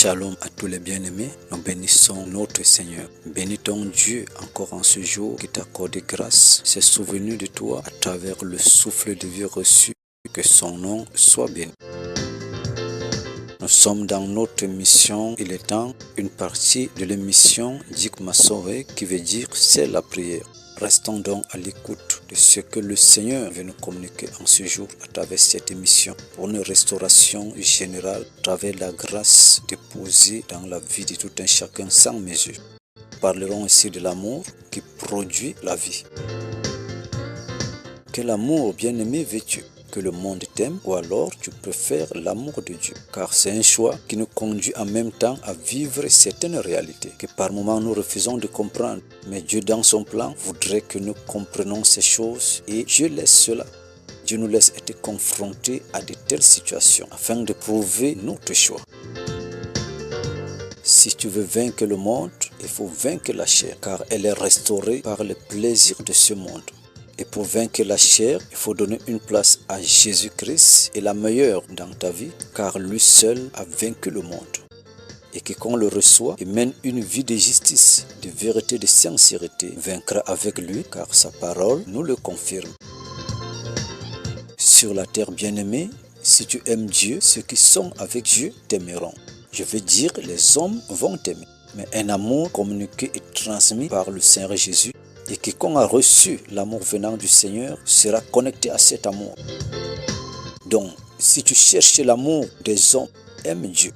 Shalom à tous les bien-aimés, nous bénissons notre Seigneur. Bénis ton Dieu encore en ce jour qui t'accorde grâce, s'est souvenu de toi à travers le souffle de vie reçu, que son nom soit béni. Nous sommes dans notre mission, il est temps, une partie de l'émission Dik Masore qui veut dire c'est la prière. Restons donc à l'écoute de ce que le Seigneur veut nous communiquer en ce jour à travers cette émission pour une restauration générale à travers la grâce déposée dans la vie de tout un chacun sans mesure. Nous parlerons aussi de l'amour qui produit la vie. Quel amour bien-aimé veux-tu? Que le monde t'aime ou alors tu préfères l'amour de Dieu, car c'est un choix qui nous conduit en même temps à vivre certaines réalités que par moments nous refusons de comprendre, mais Dieu dans son plan voudrait que nous comprenions ces choses et Dieu laisse cela. Dieu nous laisse être confrontés à de telles situations afin de prouver notre choix. Si tu veux vaincre le monde, il faut vaincre la chair, car elle est restaurée par les plaisirs de ce monde. Et pour vaincre la chair, il faut donner une place à Jésus-Christ et la meilleure dans ta vie, car lui seul a vaincu le monde. Et quiconque le reçoit et mène une vie de justice, de vérité, de sincérité, vaincra avec lui, car sa parole nous le confirme. Sur la terre bien-aimée, si tu aimes Dieu, ceux qui sont avec Dieu t'aimeront. Je veux dire, les hommes vont t'aimer. Mais un amour communiqué et transmis par le Seigneur Jésus, et quiconque a reçu l'amour venant du Seigneur sera connecté à cet amour. Donc, si tu cherches l'amour des hommes, aime Dieu.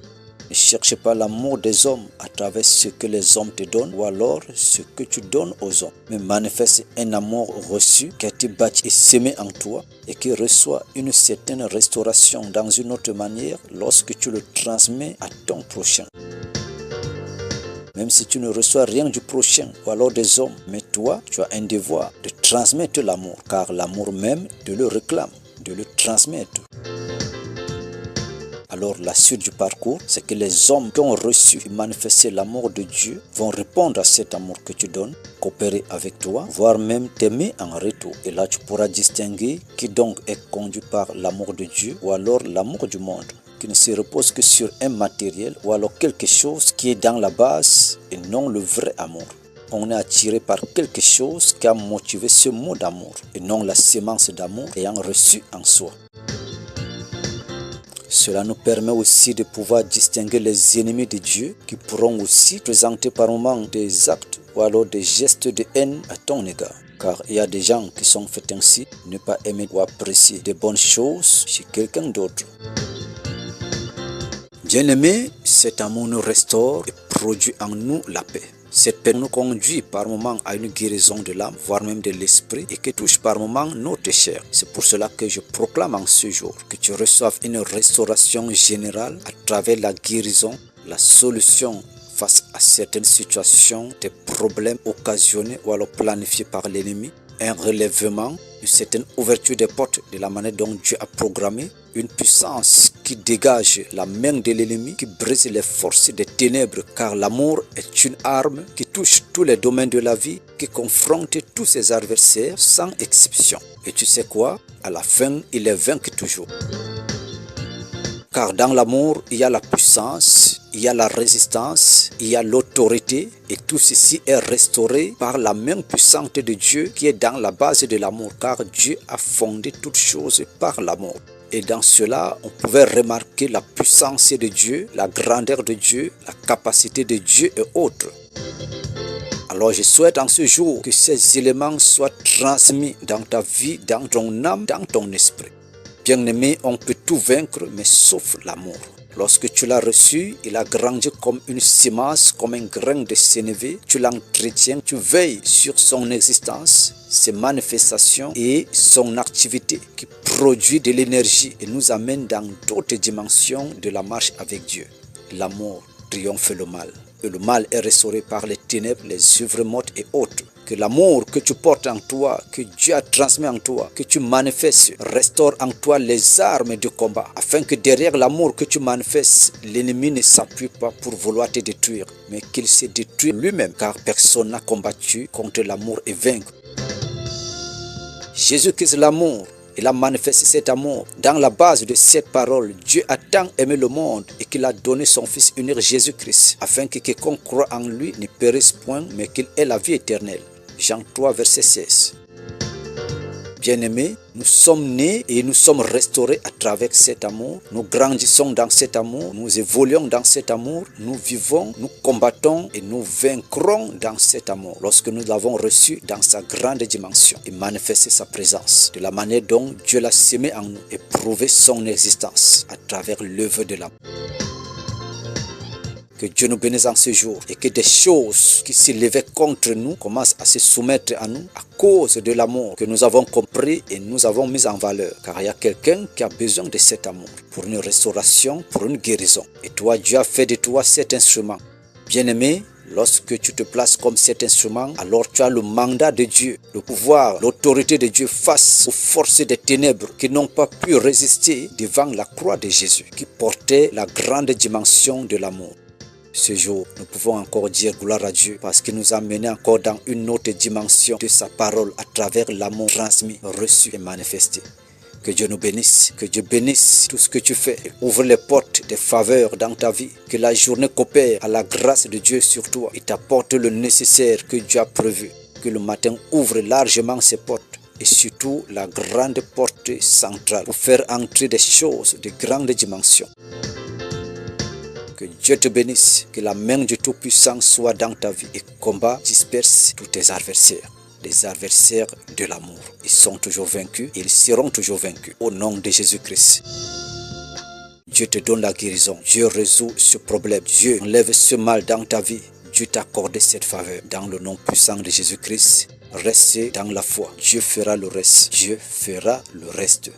Ne cherche pas l'amour des hommes à travers ce que les hommes te donnent ou alors ce que tu donnes aux hommes. Mais manifeste un amour reçu qui a été bâti et semé en toi et qui reçoit une certaine restauration dans une autre manière lorsque tu le transmets à ton prochain. Même si tu ne reçois rien du prochain ou alors des hommes, mais toi, tu as un devoir de transmettre l'amour, car l'amour même te le réclame, de le transmettre. Alors la suite du parcours, c'est que les hommes qui ont reçu et manifesté l'amour de Dieu vont répondre à cet amour que tu donnes, coopérer avec toi, voire même t'aimer en retour. Et là, tu pourras distinguer qui donc est conduit par l'amour de Dieu ou alors l'amour du monde, qui ne se repose que sur un matériel ou alors quelque chose qui est dans la base et non le vrai amour. On est attiré par quelque chose qui a motivé ce mot d'amour et non la sémence d'amour ayant reçu en soi. Cela nous permet aussi de pouvoir distinguer les ennemis de Dieu qui pourront aussi présenter par moments des actes ou alors des gestes de haine à ton égard. Car il y a des gens qui sont faits ainsi, ne pas aimer ou apprécier de bonnes choses chez quelqu'un d'autre. Bien-aimés, cet amour nous restaure et produit en nous la paix. Cette paix nous conduit par moments à une guérison de l'âme, voire même de l'esprit, et qui touche par moments notre chair. C'est pour cela que je proclame en ce jour que tu reçoives une restauration générale à travers la guérison, la solution face à certaines situations, des problèmes occasionnés ou alors planifiés par l'ennemi, un relèvement, une certaine ouverture des portes de la manière dont Dieu a programmé, une puissance qui dégage la main de l'ennemi, qui brise les forces des ténèbres, car l'amour est une arme qui touche tous les domaines de la vie, qui confronte tous ses adversaires sans exception. Et tu sais quoi? À la fin, il les vaincu toujours. Car dans l'amour, il y a la puissance, il y a la résistance, il y a l'autorité, et tout ceci est restauré par la main puissante de Dieu qui est dans la base de l'amour, car Dieu a fondé toutes choses par l'amour. Et dans cela, on pouvait remarquer la puissance de Dieu, la grandeur de Dieu, la capacité de Dieu et autres. Alors je souhaite en ce jour que ces éléments soient transmis dans ta vie, dans ton âme, dans ton esprit. Bien-aimé, on peut tout vaincre, mais sauf l'amour. Lorsque tu l'as reçu, il a grandi comme une semence, comme un grain de sénévé. Tu l'entretiens, tu veilles sur son existence, ses manifestations et son activité qui produit de l'énergie et nous amène dans d'autres dimensions de la marche avec Dieu. L'amour triomphe le mal. Et le mal est restauré par les ténèbres, les œuvres mortes et autres. Que l'amour que tu portes en toi, que Dieu a transmis en toi, que tu manifestes, restaure en toi les armes de combat, afin que derrière l'amour que tu manifestes, l'ennemi ne s'appuie pas pour vouloir te détruire, mais qu'il se détruise lui-même, car personne n'a combattu contre l'amour et vaincu. Jésus-Christ l'amour Il a manifesté cet amour. Dans la base de cette parole, Dieu a tant aimé le monde et qu'il a donné son Fils unique Jésus-Christ, afin que quiconque croit en lui ne périsse point, mais qu'il ait la vie éternelle. Jean 3, verset 16. Bien-aimés, nous sommes nés et nous sommes restaurés à travers cet amour. Nous grandissons dans cet amour, nous évoluons dans cet amour, nous vivons, nous combattons et nous vaincrons dans cet amour lorsque nous l'avons reçu dans sa grande dimension et manifesté sa présence de la manière dont Dieu l'a sémé en nous et prouvé son existence à travers l'œuvre de l'amour. Que Dieu nous bénisse en ce jour et que des choses qui s'élevaient contre nous commencent à se soumettre à nous à cause de l'amour que nous avons compris et nous avons mis en valeur. Car il y a quelqu'un qui a besoin de cet amour pour une restauration, pour une guérison. Et toi, Dieu a fait de toi cet instrument. Bien-aimé, lorsque tu te places comme cet instrument, alors tu as le mandat de Dieu, le pouvoir, l'autorité de Dieu face aux forces des ténèbres qui n'ont pas pu résister devant la croix de Jésus, qui portait la grande dimension de l'amour. Ce jour, nous pouvons encore dire gloire à Dieu parce qu'il nous a menés encore dans une autre dimension de sa parole à travers l'amour transmis, reçu et manifesté. Que Dieu nous bénisse, que Dieu bénisse tout ce que tu fais. Ouvre les portes des faveurs dans ta vie. Que la journée coopère à la grâce de Dieu sur toi et t'apporte le nécessaire que Dieu a prévu. Que le matin ouvre largement ses portes et surtout la grande porte centrale pour faire entrer des choses de grande dimension. Que Dieu te bénisse, que la main du Tout-Puissant soit dans ta vie et combat, disperse tous tes adversaires. Les adversaires de l'amour. Ils sont toujours vaincus et ils seront toujours vaincus. Au nom de Jésus-Christ. Dieu te donne la guérison. Dieu résout ce problème. Dieu enlève ce mal dans ta vie. Dieu t'a accordé cette faveur. Dans le nom puissant de Jésus-Christ, restez dans la foi. Dieu fera le reste. Dieu fera le reste.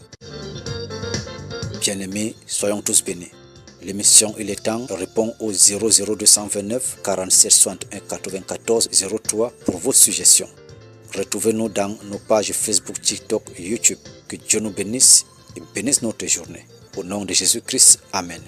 Bien-aimés, soyons tous bénis. L'émission Il est temps répond au 00229 47 61 94 03 pour vos suggestions. Retrouvez-nous dans nos pages Facebook, TikTok et YouTube. Que Dieu nous bénisse et bénisse notre journée. Au nom de Jésus-Christ, Amen.